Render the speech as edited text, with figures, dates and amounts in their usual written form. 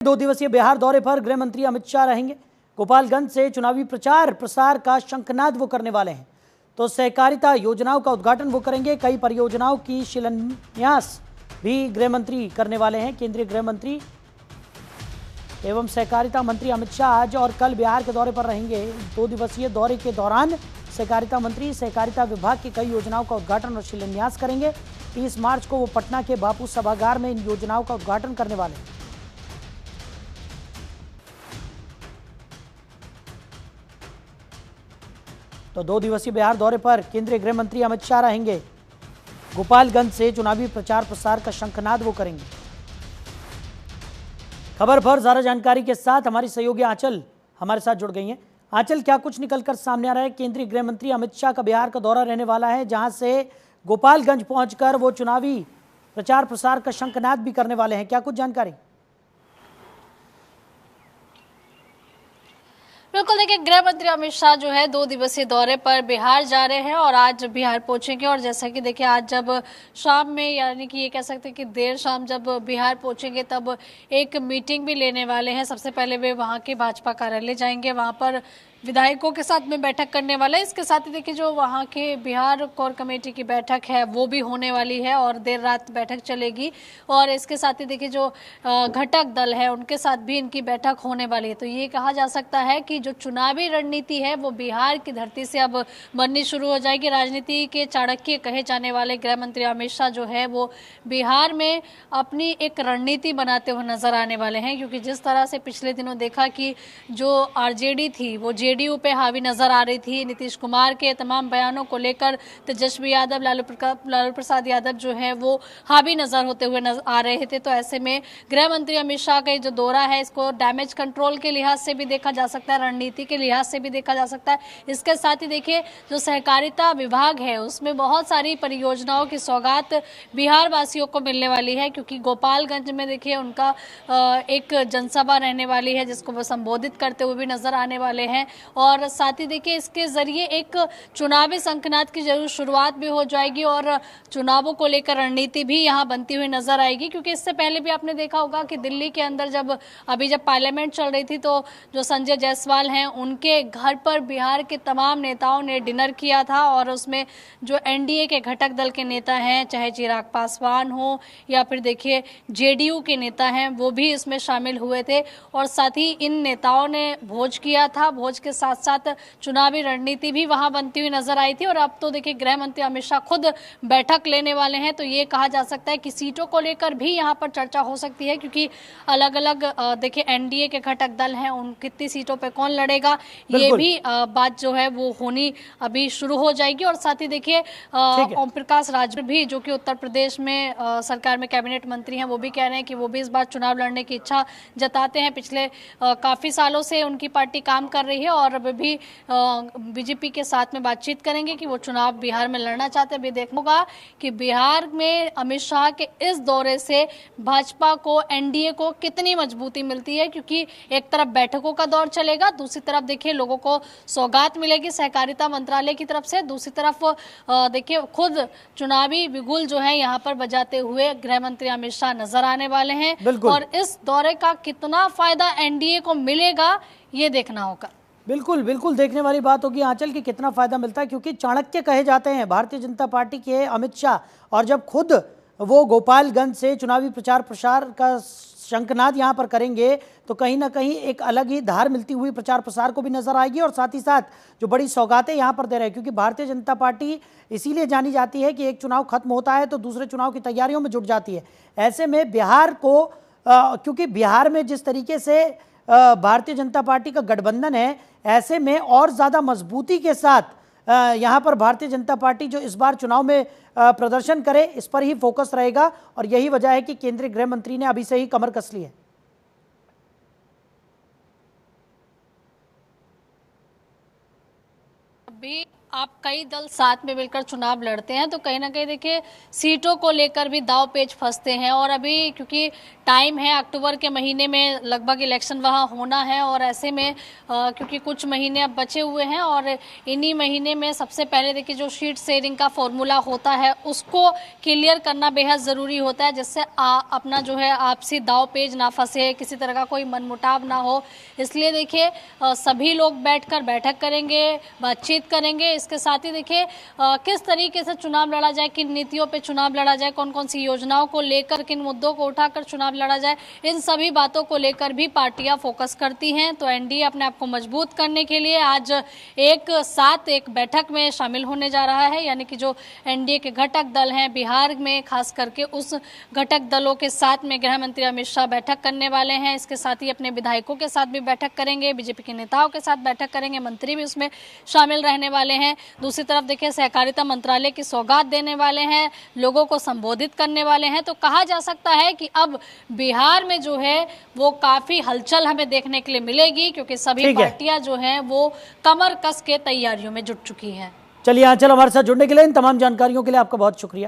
2 दिवसीय बिहार दौरे पर गृह मंत्री अमित शाह रहेंगे। गोपालगंज से चुनावी प्रचार प्रसार का शंखनाद वो करने वाले हैं। तो सहकारिता योजनाओं का उद्घाटन वो करेंगे। कई परियोजनाओं की शिलान्यास भी गृह मंत्री करने वाले हैं। केंद्रीय गृह मंत्री एवं सहकारिता मंत्री अमित शाह आज और कल बिहार के दौरे पर रहेंगे। 2 दिवसीय दौरे के दौरान सहकारिता मंत्री सहकारिता विभाग की कई योजनाओं का उद्घाटन और शिलान्यास करेंगे। 30 मार्च को वो पटना के बापू सभागार में इन योजनाओं का उद्घाटन करने वाले हैं। तो 2 दिवसीय बिहार दौरे पर केंद्रीय गृह मंत्री अमित शाह रहेंगे। गोपालगंज से चुनावी प्रचार प्रसार का शंखनाद वो करेंगे। खबर पर ज्यादा जानकारी के साथ हमारी सहयोगी आंचल हमारे साथ जुड़ गई हैं। आंचल, क्या कुछ निकलकर सामने आ रहा है? केंद्रीय गृह मंत्री अमित शाह का बिहार का दौरा रहने वाला है, जहां से गोपालगंज पहुंचकर वो चुनावी प्रचार प्रसार का शंखनाद भी करने वाले हैं। क्या कुछ जानकारी? बिल्कुल, देखिए, गृह मंत्री अमित शाह जो है 2 दिवसीय दौरे पर बिहार जा रहे हैं और आज बिहार पहुंचेंगे। और जैसा कि देखिए, आज जब शाम में, यानी कि ये कह सकते हैं कि देर शाम जब बिहार पहुंचेंगे, तब एक मीटिंग भी लेने वाले हैं। सबसे पहले वे वहां के भाजपा कार्यालय जाएंगे, वहां पर विधायकों के साथ में बैठक करने वाला है। इसके साथ ही देखिए, जो वहाँ के बिहार कोर कमेटी की बैठक है वो भी होने वाली है और देर रात बैठक चलेगी। और इसके साथ ही देखिए, जो घटक दल है उनके साथ भी इनकी बैठक होने वाली है। तो ये कहा जा सकता है कि जो चुनावी रणनीति है वो बिहार की धरती से अब बननी शुरू हो जाएगी। राजनीति के चाणक्य कहे जाने वाले गृह मंत्री अमित शाह जो है वो बिहार में अपनी एक रणनीति बनाते हुए नजर आने वाले हैं, क्योंकि जिस तरह से पिछले दिनों देखा कि जो आरजेडी थी वो जेडीयू पे हावी नजर आ रही थी। नीतीश कुमार के तमाम बयानों को लेकर तेजस्वी यादव, लालू प्रसाद यादव जो है वो हावी नजर होते हुए आ रहे थे। तो ऐसे में गृह मंत्री अमित शाह का जो दौरा है, इसको डैमेज कंट्रोल के लिहाज से भी देखा जा सकता है, रणनीति के लिहाज से भी देखा जा सकता है। इसके साथ ही देखिए, जो सहकारिता विभाग है उसमें बहुत सारी परियोजनाओं की सौगात बिहार वासियों को मिलने वाली है, क्योंकि गोपालगंज में देखिए उनका एक जनसभा रहने वाली है जिसको वो संबोधित करते हुए भी नजर आने वाले हैं। और साथ ही देखिए, इसके जरिए एक चुनावी शंखनाद की जरूर शुरुआत भी हो जाएगी और चुनावों को लेकर रणनीति भी यहाँ बनती हुई नजर आएगी। क्योंकि इससे पहले भी आपने देखा होगा कि दिल्ली के अंदर जब पार्लियामेंट चल रही थी, तो जो संजय जायसवाल हैं उनके घर पर बिहार के तमाम नेताओं ने डिनर किया था और उसमें जो एनडीए के घटक दल के नेता हैं, चाहे चिराग पासवान हो या फिर देखिए जेडीयू के नेता हैं, वो भी इसमें शामिल हुए थे। और साथ ही इन नेताओं ने भोज किया था। भोज के साथ साथ चुनावी रणनीति भी वहां बनती हुई नजर आई थी। और अब तो देखिए, गृह मंत्री अमित शाह खुद बैठक लेने वाले हैं। तो ये कहा जा सकता है कि सीटों को लेकर भी यहां पर चर्चा हो सकती है, क्योंकि अलग अलग देखिए एनडीए के घटक दल हैं, उन कितनी सीटों पे कौन लड़ेगा, ये भी बात जो है वो होनी अभी शुरू हो जाएगी। और साथ ही देखिए, ओम प्रकाश राजभर भी, जो कि उत्तर प्रदेश में सरकार में कैबिनेट मंत्री हैं, वो भी कह रहे हैं कि वो भी इस बार चुनाव लड़ने की इच्छा जताते हैं। पिछले काफी सालों से उनकी पार्टी काम कर रही है और अब भी बीजेपी के साथ में बातचीत करेंगे कि वो चुनाव बिहार में लड़ना चाहते हैं। भी देखना होगा कि बिहार में अमित शाह के इस दौरे से भाजपा को, एनडीए को कितनी मजबूती मिलती है, क्योंकि एक तरफ बैठकों का दौर चलेगा, दूसरी तरफ देखिए लोगों को सौगात मिलेगी सहकारिता मंत्रालय की तरफ से, दूसरी तरफ देखिए खुद चुनावी बिगुल जो है यहाँ पर बजाते हुए गृह मंत्री अमित शाह नजर आने वाले हैं। और इस दौरे का कितना फायदा एनडीए को मिलेगा ये देखना होगा। बिल्कुल बिल्कुल देखने वाली बात होगी आंचल की कितना फायदा मिलता है, क्योंकि चाणक्य कहे जाते हैं भारतीय जनता पार्टी के अमित शाह, और जब खुद वो गोपालगंज से चुनावी प्रचार प्रसार का शंखनाद यहाँ पर करेंगे तो कहीं ना कहीं एक अलग ही धार मिलती हुई प्रचार प्रसार को भी नजर आएगी। और साथ ही साथ जो बड़ी सौगातें यहाँ पर दे रहे हैं, क्योंकि भारतीय जनता पार्टी इसीलिए जानी जाती है कि एक चुनाव खत्म होता है तो दूसरे चुनाव की तैयारियों में जुट जाती है। ऐसे में बिहार को क्योंकि बिहार में जिस तरीके से भारतीय जनता पार्टी का गठबंधन है, ऐसे में और ज़्यादा मजबूती के साथ यहाँ पर भारतीय जनता पार्टी जो इस बार चुनाव में प्रदर्शन करे, इस पर ही फोकस रहेगा। और यही वजह है कि केंद्रीय गृह मंत्री ने अभी से ही कमर कस ली है। अभी आप कई दल साथ में मिलकर चुनाव लड़ते हैं तो कहीं ना कहीं देखिए सीटों को लेकर भी दाव पेच फंसते हैं, और अभी क्योंकि टाइम है, अक्टूबर के महीने में लगभग इलेक्शन वहाँ होना है, और ऐसे में क्योंकि कुछ महीने अब बचे हुए हैं और इन्हीं महीने में सबसे पहले देखिए जो सीट शेयरिंग का फॉर्मूला होता है उसको क्लियर करना बेहद ज़रूरी होता है, जिससे अपना जो है आपसी दाव पेच ना फंसे, किसी तरह का कोई मनमुटाव ना हो। इसलिए देखिए सभी लोग बैठकर बैठक करेंगे, बातचीत करेंगे। इसके साथ ही देखिए किस तरीके से चुनाव लड़ा जाए, किन नीतियों पे चुनाव लड़ा जाए, कौन कौन सी योजनाओं को लेकर, किन मुद्दों को उठाकर चुनाव लड़ा जाए, इन सभी बातों को लेकर भी पार्टियां फोकस करती हैं। तो एनडीए अपने आप को मजबूत करने के लिए आज एक साथ एक बैठक में शामिल होने जा रहा है, यानी कि जो एनडीए के घटक दल हैं बिहार में, खास करके उस घटक दलों के साथ में गृह मंत्री अमित शाह बैठक करने वाले हैं। इसके साथ ही अपने विधायकों के साथ भी बैठक करेंगे, बीजेपी के नेताओं के साथ बैठक करेंगे, मंत्री भी उसमें शामिल रहने वाले हैं। दूसरी तरफ देखिए सहकारिता मंत्रालय की सौगात देने वाले हैं, लोगों को संबोधित करने वाले हैं। तो कहा जा सकता है कि अब बिहार में जो है वो काफी हलचल हमें देखने के लिए मिलेगी, क्योंकि सभी पार्टियां जो हैं वो कमर कस के तैयारियों में जुट चुकी हैं। चलिए आंचल, हमारे साथ जुड़ने के लिए, इन तमाम जानकारियों के लिए आपका बहुत शुक्रिया।